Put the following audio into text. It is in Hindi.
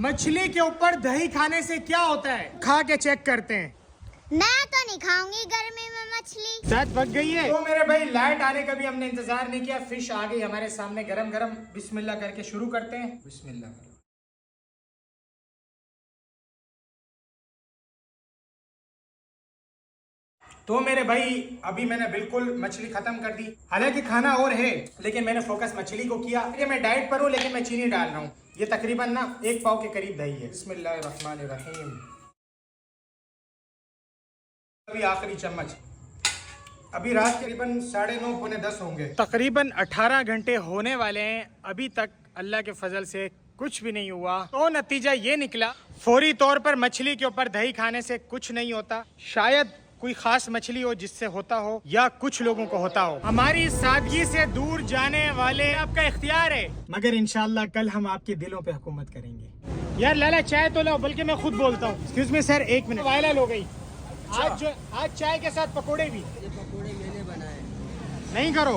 मछली के ऊपर दही खाने से क्या होता है, खा के चेक करते हैं। मैं तो नहीं खाऊंगी गर्मी में मछली। दांत पक गई है। तो मेरे भाई लाइट आने का भी हमने इंतजार नहीं किया, फिश आ गई हमारे सामने गरम गरम। बिस्मिल्लाह करके शुरू करते हैं। बिस्मिल्लाह करो। तो मेरे भाई अभी मैंने बिल्कुल मछली खत्म कर दी। हालांकि खाना और है लेकिन मैंने फोकस मछली को किया। ये मैं डाइट पर हूँ लेकिन मैं चीनी डाल रहा हूँ। ये तकरीबन ना 1 पाव के करीब दही है। बिस्मिल्लाहिर्रहमानिर्रहीम। अभी आखिरी चम्मच। अभी रात करीबन 9:30 पौने 10 होंगे। तकरीबन 18 घंटे होने वाले हैं। अभी तक अल्लाह के फजल से कुछ भी नहीं हुआ। तो नतीजा ये निकला, फौरी तौर पर मछली के ऊपर दही खाने से कुछ नहीं होता। शायद कोई खास मछली हो जिससे होता हो, या कुछ लोगों को होता हो। हमारी सादगी से दूर जाने वाले आपका इख्तियार है, मगर इंशाल्लाह कल हम आपके दिलों पे हुकूमत करेंगे। यार लाला चाय तो लो, बल्कि मैं खुद बोलता हूँ। Excuse me sir, 1 minute. Viral हो गई आज चाय के साथ पकोड़े भी। ये पकोड़े मैंने बनाए। नहीं करो।